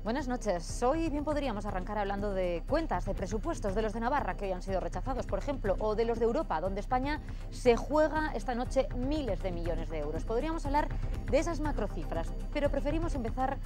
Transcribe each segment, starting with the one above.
Buenas noches. Hoy bien podríamos arrancar hablando de cuentas, de presupuestos, de los de Navarra que hoy han sido rechazados, por ejemplo, o de los de Europa, donde España se juega esta noche miles de millones de euros. Podríamos hablar de esas macrocifras, pero preferimos empezar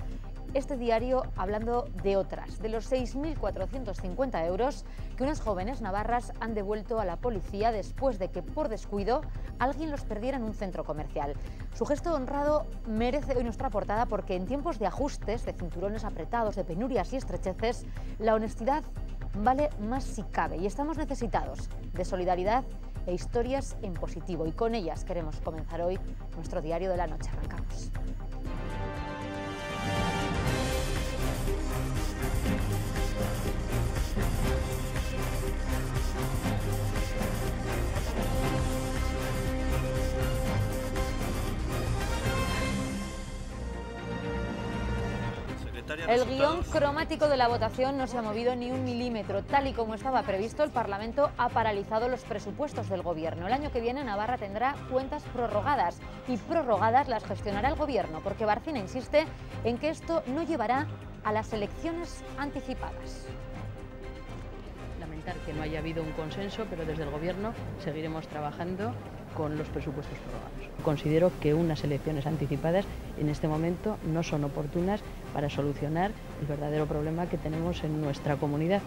este diario hablando de otras, de los 6.450 euros que unas jóvenes navarras han devuelto a la policía después de que, por descuido, alguien los perdiera en un centro comercial. Su gesto honrado merece hoy nuestra portada porque en tiempos de ajustes, de cinturones apretados, de penurias y estrecheces, la honestidad vale más si cabe y estamos necesitados de solidaridad e historias en positivo, y con ellas queremos comenzar hoy nuestro diario de la noche. Arrancamos. El guión cromático de la votación no se ha movido ni un milímetro. Tal y como estaba previsto, el Parlamento ha paralizado los presupuestos del Gobierno. El año que viene Navarra tendrá cuentas prorrogadas y prorrogadas las gestionará el Gobierno, porque Barcina insiste en que esto no llevará a las elecciones anticipadas. Lamentar que no haya habido un consenso, pero desde el Gobierno seguiremos trabajando con los presupuestos prorrogados. Considero que unas elecciones anticipadas en este momento no son oportunas para solucionar el verdadero problema que tenemos en nuestra comunidad.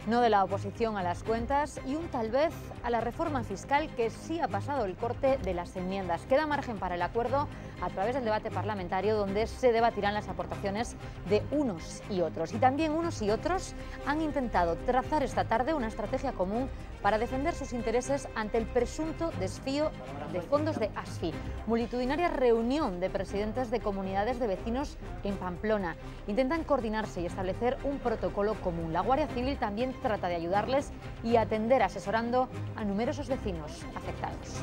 No de la oposición a las cuentas y un tal vez a la reforma fiscal que sí ha pasado el corte de las enmiendas. Queda margen para el acuerdo a través del debate parlamentario, donde se debatirán las aportaciones de unos y otros. Y también unos y otros han intentado trazar esta tarde una estrategia común para defender sus intereses ante el presunto desvío de fondos de ASFI. Multitudinaria reunión de presidentes de comunidades de vecinos en Pamplona. Intentan coordinarse y establecer un protocolo común. La Guardia Civil también trata de ayudarles y atender asesorando a numerosos vecinos afectados.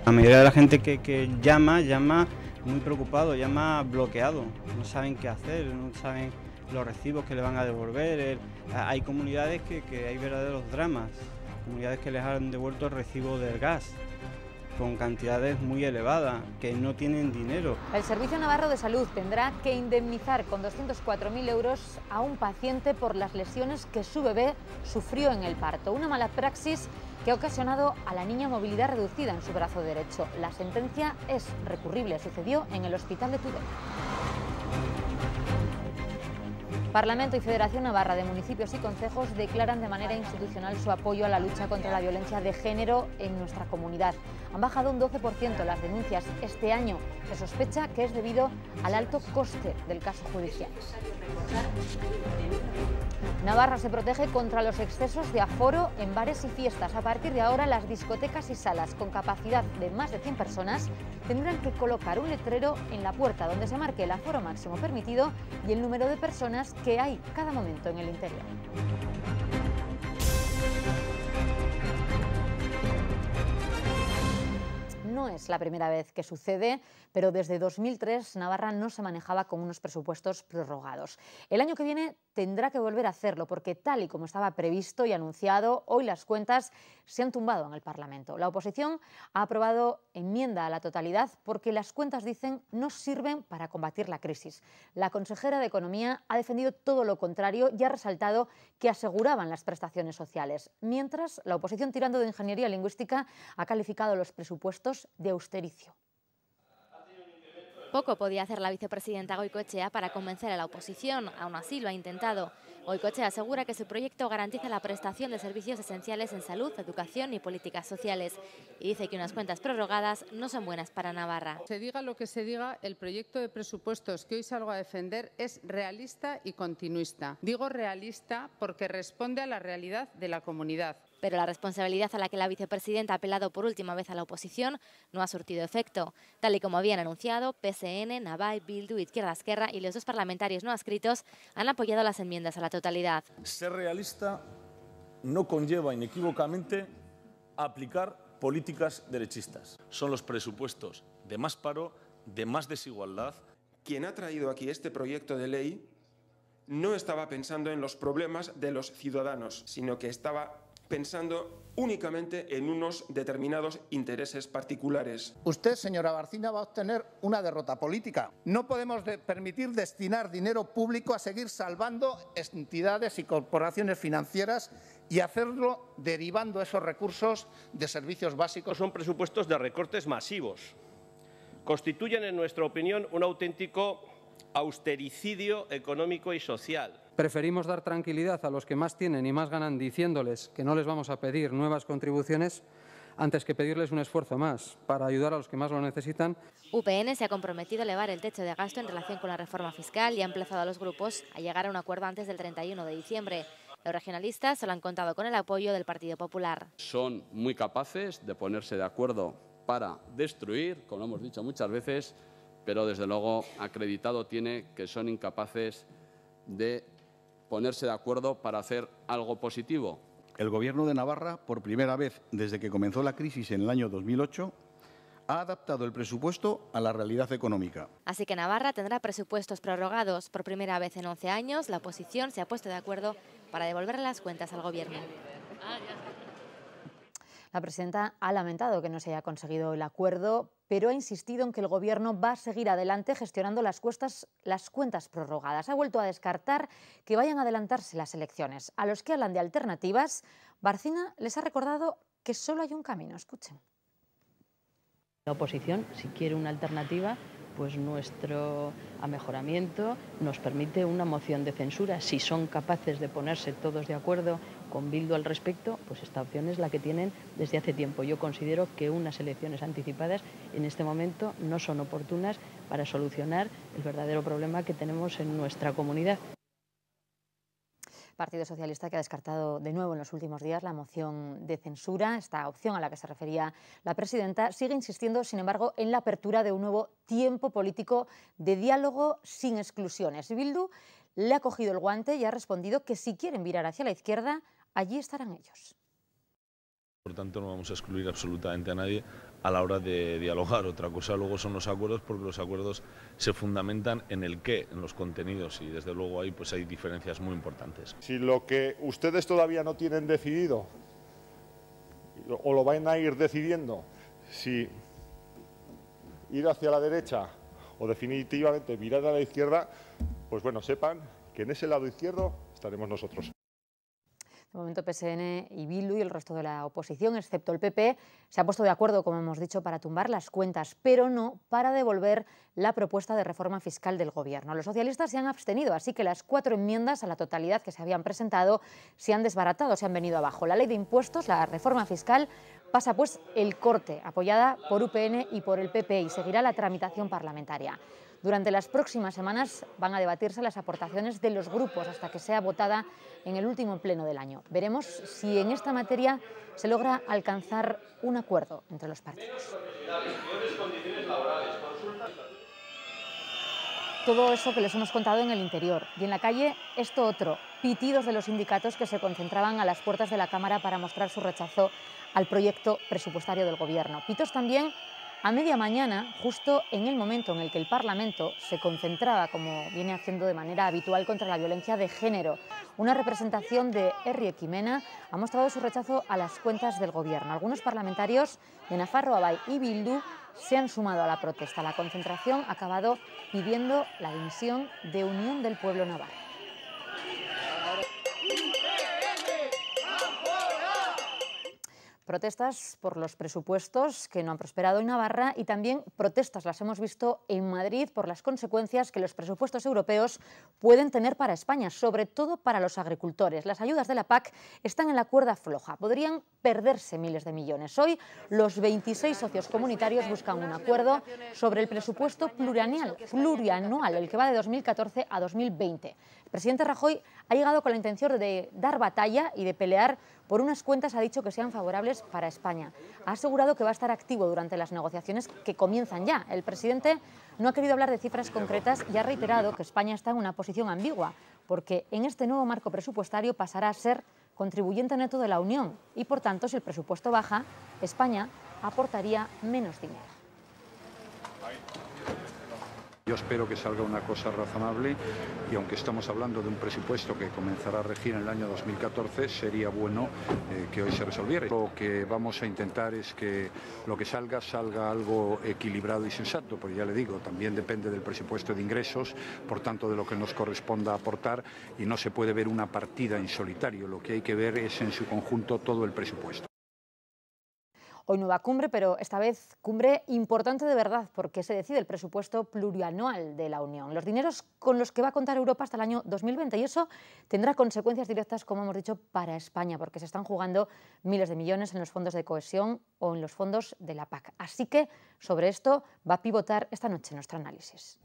La mayoría de la gente que llama muy preocupado, llama bloqueado, no saben qué hacer, no saben los recibos que le van a devolver. Hay comunidades que hay verdaderos dramas, comunidades que les han devuelto el recibo del gas con cantidades muy elevadas, que no tienen dinero. El Servicio Navarro de Salud tendrá que indemnizar con 204.000 euros a un paciente por las lesiones que su bebé sufrió en el parto. Una mala praxis que ha ocasionado a la niña movilidad reducida en su brazo derecho. La sentencia es recurrible, sucedió en el hospital de Tudela. Parlamento y Federación Navarra de Municipios y Concejos declaran de manera institucional su apoyo a la lucha contra la violencia de género en nuestra comunidad. Han bajado un 12% las denuncias este año. Se sospecha que es debido al alto coste del caso judicial. Navarra se protege contra los excesos de aforo en bares y fiestas. A partir de ahora, las discotecas y salas con capacidad de más de 100 personas tendrán que colocar un letrero en la puerta donde se marque el aforo máximo permitido y el número de personas que hay cada momento en el interior. No es la primera vez que sucede, pero desde 2003 Navarra no se manejaba con unos presupuestos prorrogados. El año que viene tendrá que volver a hacerlo porque, tal y como estaba previsto y anunciado, hoy las cuentas se han tumbado en el Parlamento. La oposición ha aprobado enmienda a la totalidad porque las cuentas, dicen, no sirven para combatir la crisis. La consejera de Economía ha defendido todo lo contrario y ha resaltado que aseguraban las prestaciones sociales. Mientras, la oposición, tirando de ingeniería lingüística, ha calificado los presupuestos de austericio. Poco podía hacer la vicepresidenta Goikoetxea para convencer a la oposición, aún así lo ha intentado. Goikoetxea asegura que su proyecto garantiza la prestación de servicios esenciales en salud, educación y políticas sociales. Y dice que unas cuentas prorrogadas no son buenas para Navarra. Se diga lo que se diga, el proyecto de presupuestos que hoy salgo a defender es realista y continuista. Digo realista porque responde a la realidad de la comunidad. Pero la responsabilidad a la que la vicepresidenta ha apelado por última vez a la oposición no ha surtido efecto. Tal y como habían anunciado, PSN, Navai, Bildu, Izquierda Esquerra y los dos parlamentarios no adscritos han apoyado las enmiendas a la totalidad. Ser realista no conlleva inequívocamente aplicar políticas derechistas. Son los presupuestos de más paro, de más desigualdad. Quien ha traído aquí este proyecto de ley no estaba pensando en los problemas de los ciudadanos, sino que estaba pensando únicamente en unos determinados intereses particulares. Usted, señora Barcina, va a obtener una derrota política. No podemos permitir destinar dinero público a seguir salvando entidades y corporaciones financieras y hacerlo derivando esos recursos de servicios básicos. Son presupuestos de recortes masivos. Constituyen, en nuestra opinión, un auténtico austericidio económico y social. Preferimos dar tranquilidad a los que más tienen y más ganan diciéndoles que no les vamos a pedir nuevas contribuciones antes que pedirles un esfuerzo más para ayudar a los que más lo necesitan. UPN se ha comprometido a elevar el techo de gasto en relación con la reforma fiscal y ha emplazado a los grupos a llegar a un acuerdo antes del 31 de diciembre. Los regionalistas solo han contado con el apoyo del Partido Popular. Son muy capaces de ponerse de acuerdo para destruir, como hemos dicho muchas veces, pero desde luego acreditado tiene que son incapaces de ponerse de acuerdo para hacer algo positivo. El Gobierno de Navarra, por primera vez desde que comenzó la crisis en el año 2008, ha adaptado el presupuesto a la realidad económica. Así que Navarra tendrá presupuestos prorrogados. Por primera vez en 11 años, la oposición se ha puesto de acuerdo para devolverle las cuentas al Gobierno. La presidenta ha lamentado que no se haya conseguido el acuerdo, pero ha insistido en que el Gobierno va a seguir adelante gestionando las cuentas prorrogadas. Ha vuelto a descartar que vayan a adelantarse las elecciones. A los que hablan de alternativas, Barcina les ha recordado que solo hay un camino. Escuchen. La oposición, si quiere una alternativa, pues nuestro amejoramiento nos permite una moción de censura. Si son capaces de ponerse todos de acuerdo con Bildu al respecto, pues esta opción es la que tienen desde hace tiempo. Yo considero que unas elecciones anticipadas en este momento no son oportunas para solucionar el verdadero problema que tenemos en nuestra comunidad. Partido Socialista, que ha descartado de nuevo en los últimos días la moción de censura. Esta opción a la que se refería la presidenta sigue insistiendo, sin embargo, en la apertura de un nuevo tiempo político de diálogo sin exclusiones. Bildu le ha cogido el guante y ha respondido que si quieren virar hacia la izquierda, allí estarán ellos. Por tanto, no vamos a excluir absolutamente a nadie a la hora de dialogar. Otra cosa luego son los acuerdos, porque los acuerdos se fundamentan en el qué, en los contenidos, y desde luego ahí pues hay diferencias muy importantes. Si lo que ustedes todavía no tienen decidido, o lo van a ir decidiendo, si ir hacia la derecha o definitivamente mirar a la izquierda, pues bueno, sepan que en ese lado izquierdo estaremos nosotros. De momento, PSN y Bildu y el resto de la oposición, excepto el PP, se ha puesto de acuerdo, como hemos dicho, para tumbar las cuentas, pero no para devolver la propuesta de reforma fiscal del Gobierno. Los socialistas se han abstenido, así que las 4 enmiendas a la totalidad que se habían presentado se han desbaratado, se han venido abajo. La ley de impuestos, la reforma fiscal, pasa pues el corte, apoyada por UPN y por el PP, y seguirá la tramitación parlamentaria. Durante las próximas semanas van a debatirse las aportaciones de los grupos hasta que sea votada en el último pleno del año. Veremos si en esta materia se logra alcanzar un acuerdo entre los partidos. Todo eso que les hemos contado en el interior. Y en la calle, esto otro, pitidos de los sindicatos que se concentraban a las puertas de la Cámara para mostrar su rechazo al proyecto presupuestario del Gobierno. Pitos también a media mañana, justo en el momento en el que el Parlamento se concentraba, como viene haciendo de manera habitual, contra la violencia de género. Una representación de Herri Equimena ha mostrado su rechazo a las cuentas del Gobierno. Algunos parlamentarios de Nafarroa Bai y Bildu se han sumado a la protesta. La concentración ha acabado pidiendo la dimisión de Unión del Pueblo Navarro. Protestas por los presupuestos que no han prosperado en Navarra y también protestas, las hemos visto en Madrid, por las consecuencias que los presupuestos europeos pueden tener para España, sobre todo para los agricultores. Las ayudas de la PAC están en la cuerda floja, podrían perderse miles de millones. Hoy los 26 socios comunitarios buscan un acuerdo sobre el presupuesto plurianual, el que va de 2014 a 2020. El presidente Rajoy ha llegado con la intención de dar batalla y de pelear por unas cuentas, ha dicho, que sean favorables para España. Ha asegurado que va a estar activo durante las negociaciones que comienzan ya. El presidente no ha querido hablar de cifras concretas y ha reiterado que España está en una posición ambigua, porque en este nuevo marco presupuestario pasará a ser contribuyente neto de la Unión y, por tanto, si el presupuesto baja, España aportaría menos dinero. Yo espero que salga una cosa razonable y aunque estamos hablando de un presupuesto que comenzará a regir en el año 2014, sería bueno que hoy se resolviera. Lo que vamos a intentar es que lo que salga algo equilibrado y sensato, porque ya le digo, también depende del presupuesto de ingresos, por tanto de lo que nos corresponda aportar, y no se puede ver una partida en solitario, lo que hay que ver es en su conjunto todo el presupuesto. Hoy nueva cumbre, pero esta vez cumbre importante de verdad, porque se decide el presupuesto plurianual de la Unión, los dineros con los que va a contar Europa hasta el año 2020, y eso tendrá consecuencias directas, como hemos dicho, para España, porque se están jugando miles de millones en los fondos de cohesión o en los fondos de la PAC. Así que sobre esto va a pivotar esta noche nuestro análisis.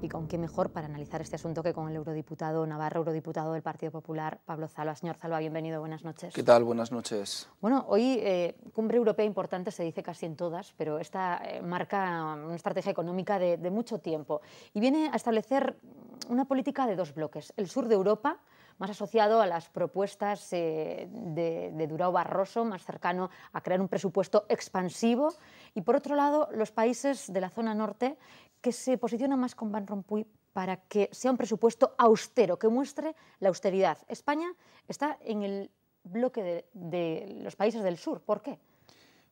Y con qué mejor para analizar este asunto que con el eurodiputado Navarro, eurodiputado del Partido Popular, Pablo Zalba. Señor Zalba, bienvenido, buenas noches. ¿Qué tal? Buenas noches. Bueno, hoy cumbre europea importante, se dice casi en todas, pero esta marca una estrategia económica de mucho tiempo y viene a establecer una política de dos bloques. El sur de Europa, más asociado a las propuestas de Durão Barroso, más cercano a crear un presupuesto expansivo, y por otro lado los países de la zona norte, que se posicionan más con Van Rompuy para que sea un presupuesto austero, que muestre la austeridad. España está en el bloque de los países del sur. ¿Por qué?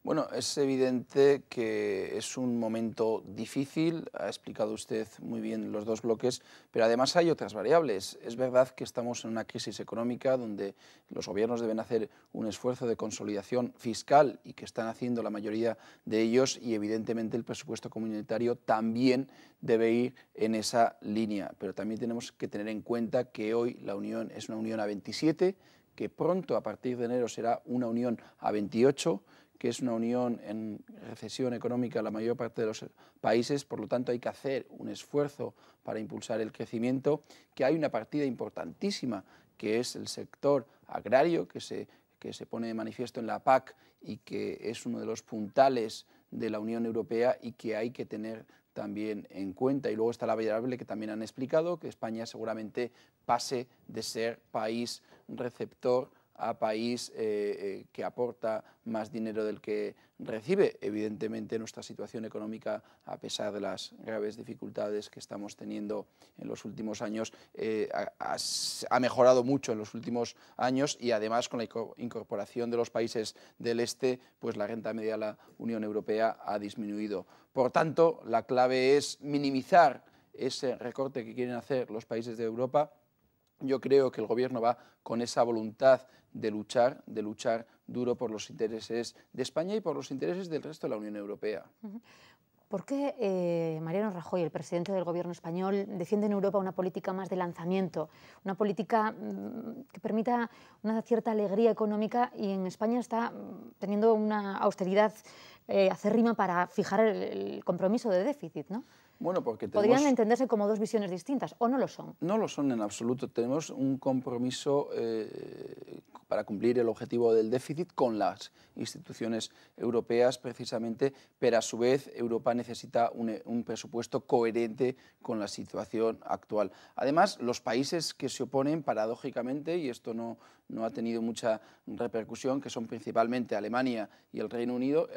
Bueno, es evidente que es un momento difícil, ha explicado usted muy bien los dos bloques, pero además hay otras variables. Es verdad que estamos en una crisis económica donde los gobiernos deben hacer un esfuerzo de consolidación fiscal y que están haciendo la mayoría de ellos, y evidentemente el presupuesto comunitario también debe ir en esa línea. Pero también tenemos que tener en cuenta que hoy la Unión es una Unión a 27, que pronto, a partir de enero, será una Unión a 28, que es una unión en recesión económica en la mayor parte de los países, por lo tanto hay que hacer un esfuerzo para impulsar el crecimiento, que hay una partida importantísima que es el sector agrario, que se pone de manifiesto en la PAC y que es uno de los puntales de la Unión Europea y que hay que tener también en cuenta. Y luego está la variable que también han explicado, que España seguramente pase de ser país receptor a país que aporta más dinero del que recibe. Evidentemente nuestra situación económica, a pesar de las graves dificultades que estamos teniendo en los últimos años, ha mejorado mucho en los últimos años, y además con la incorporación de los países del este, pues la renta media de la Unión Europea ha disminuido. Por tanto, la clave es minimizar ese recorte que quieren hacer los países de Europa. Yo creo que el Gobierno va con esa voluntad de luchar duro por los intereses de España y por los intereses del resto de la Unión Europea. ¿Por qué Mariano Rajoy, el presidente del Gobierno español, defiende en Europa una política más de lanzamiento, una política que permita una cierta alegría económica, y en España está teniendo una austeridad acérrima para fijar el compromiso de déficit, ¿no? Bueno, porque podrían entenderse como dos visiones distintas, ¿o no lo son? No lo son en absoluto. Tenemos un compromiso para cumplir el objetivo del déficit con las instituciones europeas, precisamente, pero a su vez Europa necesita un presupuesto coherente con la situación actual. Además, los países que se oponen, paradójicamente, y esto no ha tenido mucha repercusión, que son principalmente Alemania y el Reino Unido,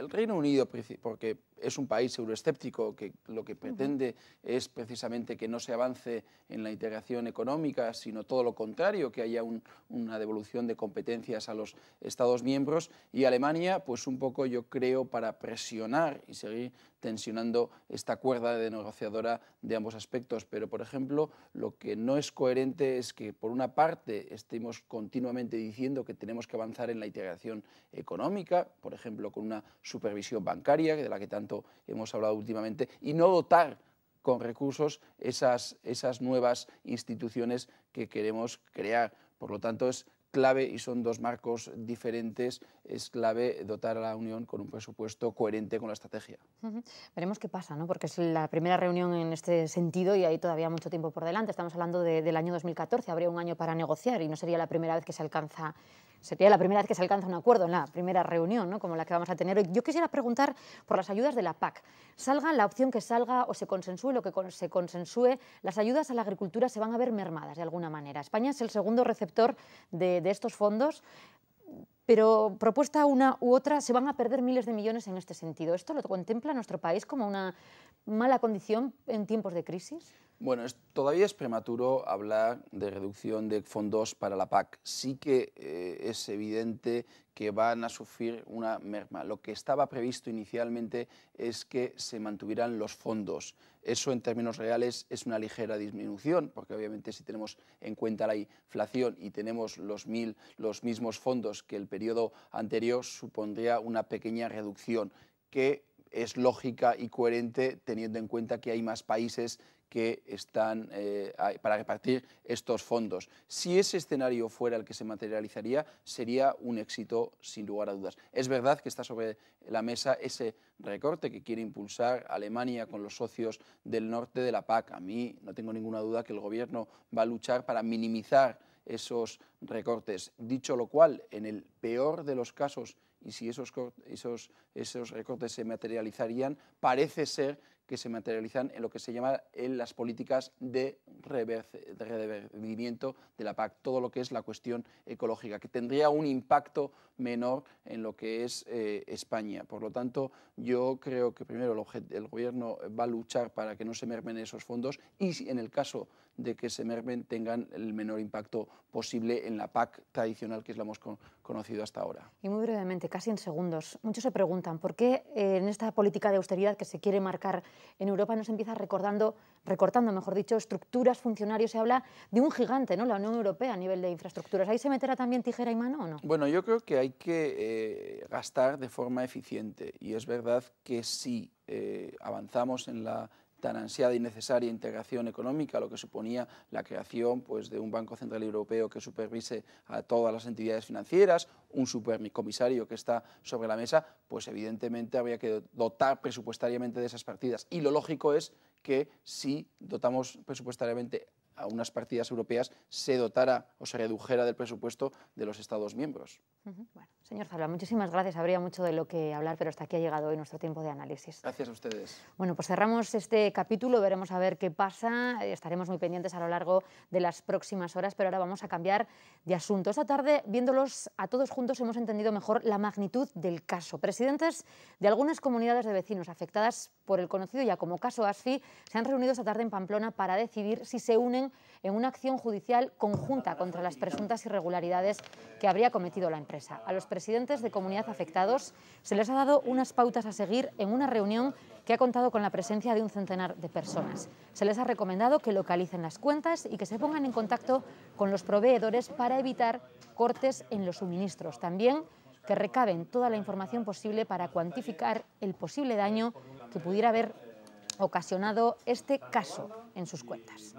porque es un país euroescéptico que lo que pretende es precisamente que no se avance en la integración económica, sino todo lo contrario, que haya una devolución de competencias a los Estados miembros, y Alemania, pues un poco yo creo para presionar y seguir tensionando esta cuerda de negociadora de ambos aspectos. Pero, por ejemplo, lo que no es coherente es que, por una parte, estemos continuamente diciendo que tenemos que avanzar en la integración económica, por ejemplo, con una supervisión bancaria, de la que tanto hemos hablado últimamente, y no dotar con recursos esas nuevas instituciones que queremos crear. Por lo tanto, es clave, y son dos marcos diferentes, es clave dotar a la Unión con un presupuesto coherente con la estrategia. Veremos qué pasa, ¿no? Porque es la primera reunión en este sentido y hay todavía mucho tiempo por delante. Estamos hablando del año 2014, habría un año para negociar y no sería la primera vez que se alcanza... Sería la primera vez que se alcanza un acuerdo en la primera reunión, ¿no? Como la que vamos a tener hoy. Yo quisiera preguntar por las ayudas de la PAC. Salga la opción que salga o se consensúe lo que se consensúe, las ayudas a la agricultura se van a ver mermadas de alguna manera. España es el segundo receptor de estos fondos. pero propuesta una u otra, se van a perder miles de millones en este sentido. ¿Esto lo contempla nuestro país como una mala condición en tiempos de crisis? Bueno, todavía es prematuro hablar de reducción de fondos para la PAC. Sí que es evidente que van a sufrir una merma. Lo que estaba previsto inicialmente es que se mantuvieran los fondos. Eso en términos reales es una ligera disminución, porque obviamente si tenemos en cuenta la inflación y tenemos los mismos fondos que el periodo anterior, supondría una pequeña reducción que es lógica y coherente teniendo en cuenta que hay más países que están para repartir estos fondos. Si ese escenario fuera el que se materializaría, sería un éxito sin lugar a dudas. Es verdad que está sobre la mesa ese recorte que quiere impulsar Alemania con los socios del norte de la PAC. A mí no tengo ninguna duda que el Gobierno va a luchar para minimizar esos recortes. Dicho lo cual, en el peor de los casos, y si esos recortes se materializarían, parece ser que se materializan en lo que se llama en las políticas de revertimiento de la PAC, todo lo que es la cuestión ecológica, que tendría un impacto menor en lo que es España. Por lo tanto, yo creo que primero el Gobierno va a luchar para que no se mermen esos fondos y si en el caso de que se mermen tengan el menor impacto posible en la PAC tradicional que es la hemos conocido hasta ahora. Y muy brevemente, casi en segundos, muchos se preguntan por qué en esta política de austeridad que se quiere marcar en Europa no se empieza recortando, mejor dicho, estructuras, funcionarios. Se habla de un gigante, ¿no?, la Unión Europea a nivel de infraestructuras. ¿Ahí se meterá también tijera y mano o no? Bueno, yo creo que hay que gastar de forma eficiente y es verdad que si avanzamos en la tan ansiada y necesaria integración económica, lo que suponía la creación pues, de un Banco Central Europeo que supervise a todas las entidades financieras, un supercomisario que está sobre la mesa, pues evidentemente habría que dotar presupuestariamente de esas partidas. Y lo lógico es que si dotamos presupuestariamente a unas partidas europeas, se dotara o se redujera del presupuesto de los Estados miembros. Bueno, señor Zalba, muchísimas gracias. Habría mucho de lo que hablar, pero hasta aquí ha llegado hoy nuestro tiempo de análisis. Gracias a ustedes. Bueno, pues cerramos este capítulo, veremos a ver qué pasa, estaremos muy pendientes a lo largo de las próximas horas, pero ahora vamos a cambiar de asunto. Esta tarde, viéndolos a todos juntos, hemos entendido mejor la magnitud del caso. Presidentes de algunas comunidades de vecinos afectadas por el conocido ya como caso ASFI se han reunido esta tarde en Pamplona para decidir si se unen en una acción judicial conjunta contra las presuntas irregularidades que habría cometido la empresa. A los presidentes de comunidad afectados se les ha dado unas pautas a seguir en una reunión que ha contado con la presencia de un centenar de personas. Se les ha recomendado que localicen las cuentas y que se pongan en contacto con los proveedores para evitar cortes en los suministros. También que recaben toda la información posible para cuantificar el posible daño que pudiera haber ocasionado este caso en sus cuentas.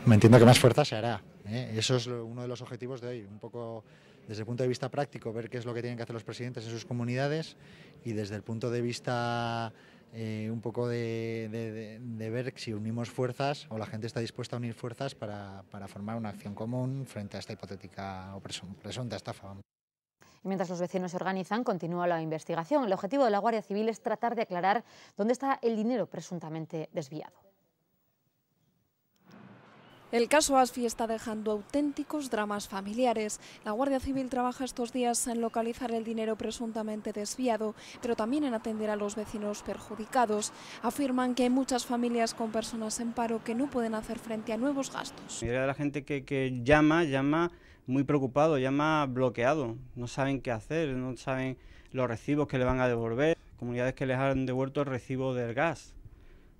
Me entiendo que más fuerza se hará, ¿eh? Eso es uno de los objetivos de hoy, un poco desde el punto de vista práctico, ver qué es lo que tienen que hacer los presidentes en sus comunidades y desde el punto de vista un poco de ver si unimos fuerzas o la gente está dispuesta a unir fuerzas para formar una acción común frente a esta hipotética o presunta estafa. Y mientras los vecinos se organizan, continúa la investigación. El objetivo de la Guardia Civil es tratar de aclarar dónde está el dinero presuntamente desviado. El caso ASFI está dejando auténticos dramas familiares. La Guardia Civil trabaja estos días en localizar el dinero presuntamente desviado, pero también en atender a los vecinos perjudicados. Afirman que hay muchas familias con personas en paro que no pueden hacer frente a nuevos gastos. La mayoría de la gente que llama muy preocupado, llama bloqueado. No saben qué hacer, no saben los recibos que le van a devolver. Comunidades que les han devuelto el recibo del gas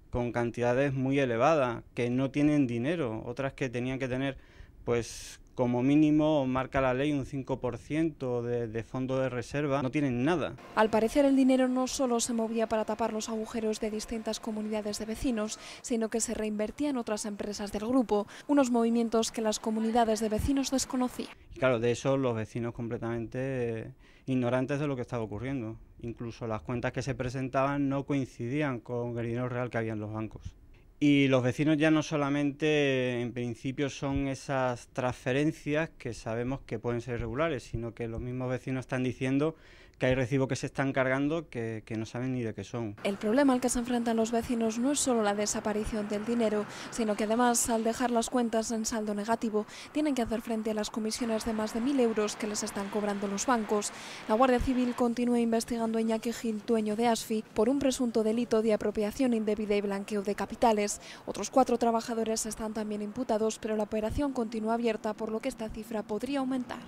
con cantidades muy elevadas, que no tienen dinero, otras que tenían que tener, pues como mínimo, marca la ley, un 5% de fondo de reserva, no tienen nada. Al parecer el dinero no solo se movía para tapar los agujeros de distintas comunidades de vecinos, sino que se reinvertía en otras empresas del grupo, unos movimientos que las comunidades de vecinos desconocían. Y claro, de eso los vecinos completamente ignorantes de lo que estaba ocurriendo. Incluso las cuentas que se presentaban no coincidían con el dinero real que había en los bancos. Y los vecinos ya no solamente, en principio, son esas transferencias que sabemos que pueden ser irregulares, sino que los mismos vecinos están diciendo que hay recibos que se están cargando que no saben ni de qué son. El problema al que se enfrentan los vecinos no es solo la desaparición del dinero, sino que además, al dejar las cuentas en saldo negativo, tienen que hacer frente a las comisiones de más de 1.000 euros que les están cobrando los bancos. La Guardia Civil continúa investigando a Iñaki Gil, dueño de Asfi, por un presunto delito de apropiación indebida y blanqueo de capitales. Otros 4 trabajadores están también imputados, pero la operación continúa abierta, por lo que esta cifra podría aumentar.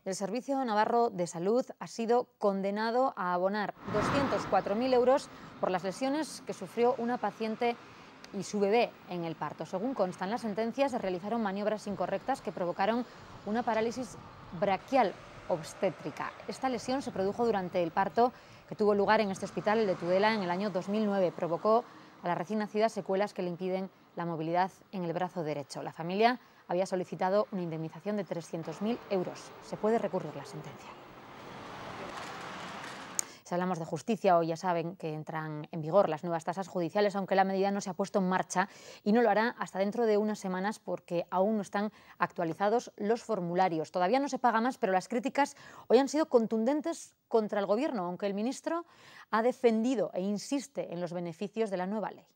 El Servicio Navarro de Salud ha sido condenado a abonar 204.000 euros por las lesiones que sufrió una paciente y su bebé en el parto. Según consta en la sentencia, se realizaron maniobras incorrectas que provocaron una parálisis braquial obstétrica. Esta lesión se produjo durante el parto que tuvo lugar en este hospital, el de Tudela, en el año 2009. Provocó a la recién nacida secuelas que le impiden la movilidad en el brazo derecho. La familia había solicitado una indemnización de 300.000 euros. Se puede recurrir la sentencia. Si hablamos de justicia, hoy ya saben que entran en vigor las nuevas tasas judiciales, aunque la medida no se ha puesto en marcha y no lo hará hasta dentro de unas semanas porque aún no están actualizados los formularios. Todavía no se paga más, pero las críticas hoy han sido contundentes contra el Gobierno, aunque el ministro ha defendido e insiste en los beneficios de la nueva ley.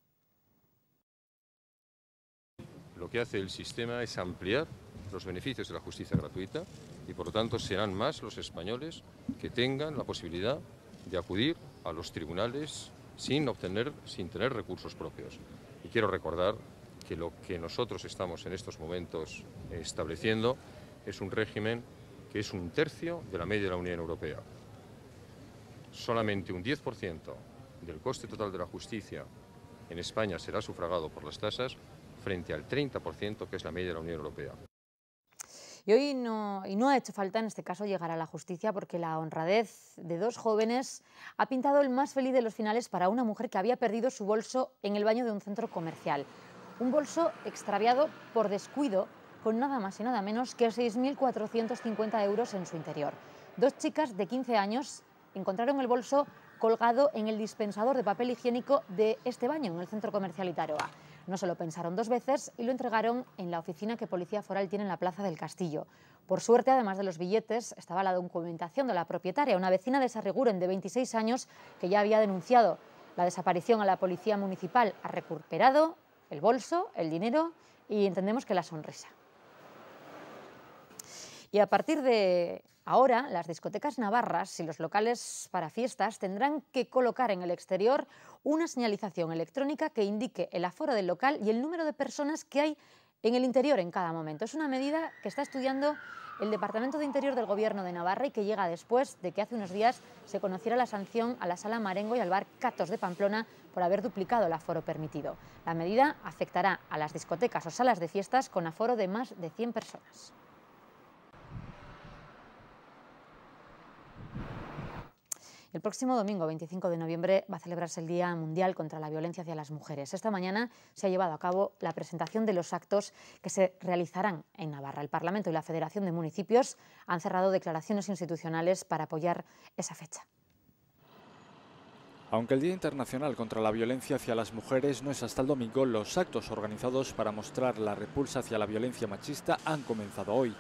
Lo que hace el sistema es ampliar los beneficios de la justicia gratuita y, por lo tanto, serán más los españoles que tengan la posibilidad de acudir a los tribunales sin tener recursos propios. Y quiero recordar que lo que nosotros estamos en estos momentos estableciendo es un régimen que es 1/3 de la media de la Unión Europea. Solamente un 10% del coste total de la justicia en España será sufragado por las tasas, frente al 30% que es la media de la Unión Europea. Y hoy no ha hecho falta en este caso llegar a la justicia, porque la honradez de 2 jóvenes ha pintado el más feliz de los finales para una mujer que había perdido su bolso en el baño de un centro comercial. Un bolso extraviado por descuido con nada más y nada menos que 6.450 euros en su interior. 2 chicas de 15 años encontraron el bolso colgado en el dispensador de papel higiénico de este baño en el centro comercial Itaroa. No se lo pensaron 2 veces y lo entregaron en la oficina que Policía Foral tiene en la Plaza del Castillo. Por suerte, además de los billetes, estaba la documentación de la propietaria, una vecina de Sarriguren de 26 años que ya había denunciado la desaparición a la Policía Municipal. Ha recuperado el bolso, el dinero y entendemos que la sonrisa. Y a partir de ahora, las discotecas navarras y los locales para fiestas tendrán que colocar en el exterior una señalización electrónica que indique el aforo del local y el número de personas que hay en el interior en cada momento. Es una medida que está estudiando el Departamento de Interior del Gobierno de Navarra y que llega después de que hace unos días se conociera la sanción a la Sala Marengo y al bar Catos de Pamplona por haber duplicado el aforo permitido. La medida afectará a las discotecas o salas de fiestas con aforo de más de 100 personas. El próximo domingo, 25 de noviembre, va a celebrarse el Día Mundial contra la Violencia hacia las Mujeres. Esta mañana se ha llevado a cabo la presentación de los actos que se realizarán en Navarra. El Parlamento y la Federación de Municipios han cerrado declaraciones institucionales para apoyar esa fecha. Aunque el Día Internacional contra la Violencia hacia las Mujeres no es hasta el domingo, los actos organizados para mostrar la repulsa hacia la violencia machista han comenzado hoy.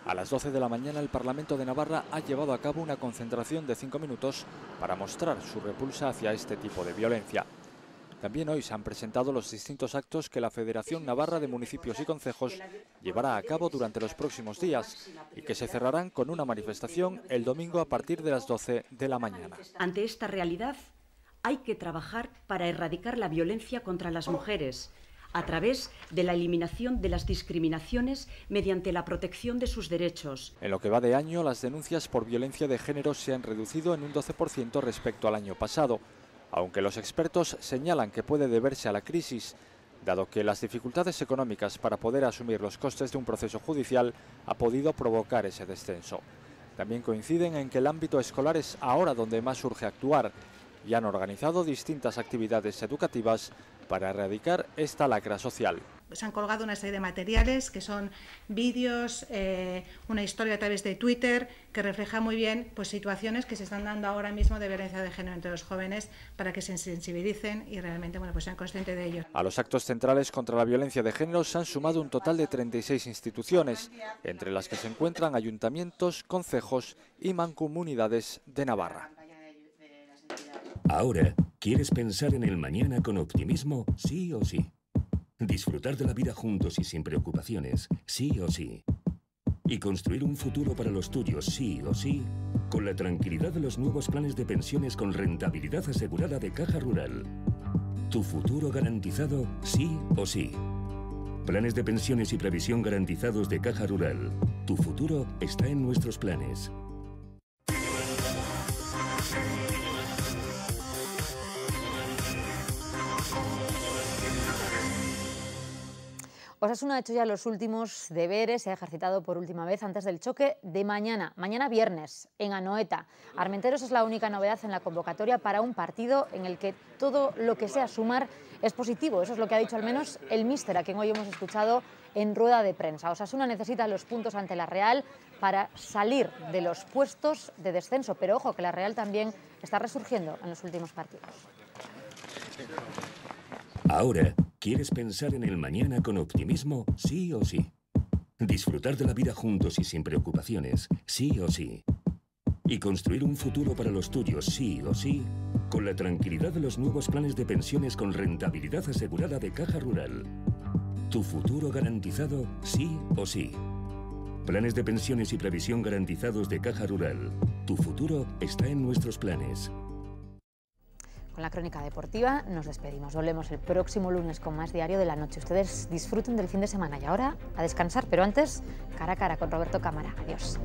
A las 12 de la mañana el Parlamento de Navarra ha llevado a cabo una concentración de 5 minutos para mostrar su repulsa hacia este tipo de violencia. También hoy se han presentado los distintos actos que la Federación Navarra de Municipios y Concejos llevará a cabo durante los próximos días y que se cerrarán con una manifestación el domingo a partir de las 12 de la mañana. Ante esta realidad hay que trabajar para erradicar la violencia contra las mujeres, a través de la eliminación de las discriminaciones mediante la protección de sus derechos. En lo que va de año, las denuncias por violencia de género se han reducido en un 12% respecto al año pasado, aunque los expertos señalan que puede deberse a la crisis, dado que las dificultades económicas para poder asumir los costes de un proceso judicial ha podido provocar ese descenso. También coinciden en que el ámbito escolar es ahora donde más urge actuar y han organizado distintas actividades educativas para erradicar esta lacra social. se han colgado una serie de materiales que son vídeos, una historia a través de Twitter que refleja muy bien pues, situaciones que se están dando ahora mismo de violencia de género entre los jóvenes para que se sensibilicen y realmente pues sean conscientes de ello. A los actos centrales contra la violencia de género se han sumado un total de 36 instituciones, entre las que se encuentran ayuntamientos, concejos y mancomunidades de Navarra. Ahora, ¿quieres pensar en el mañana con optimismo, sí o sí? Disfrutar de la vida juntos y sin preocupaciones, sí o sí. Y construir un futuro para los tuyos, sí o sí, con la tranquilidad de los nuevos planes de pensiones con rentabilidad asegurada de Caja Rural. Tu futuro garantizado, sí o sí. Planes de pensiones y previsión garantizados de Caja Rural. Tu futuro está en nuestros planes. Osasuna ha hecho ya los últimos deberes, se ha ejercitado por última vez antes del choque de mañana viernes, en Anoeta. Armenteros es la única novedad en la convocatoria para un partido en el que todo lo que sea sumar es positivo. Eso es lo que ha dicho al menos el míster, a quien hoy hemos escuchado en rueda de prensa. Osasuna necesita los puntos ante la Real para salir de los puestos de descenso, pero ojo que la Real también está resurgiendo en los últimos partidos. Ahora, ¿quieres pensar en el mañana con optimismo, sí o sí? Disfrutar de la vida juntos y sin preocupaciones, sí o sí. Y construir un futuro para los tuyos, sí o sí, con la tranquilidad de los nuevos planes de pensiones con rentabilidad asegurada de Caja Rural. Tu futuro garantizado, sí o sí. Planes de pensiones y previsión garantizados de Caja Rural. Tu futuro está en nuestros planes. Con la crónica deportiva nos despedimos. Volvemos el próximo lunes con más Diario de la Noche. Ustedes disfruten del fin de semana y ahora a descansar, pero antes cara a cara con Roberto Cámara. Adiós.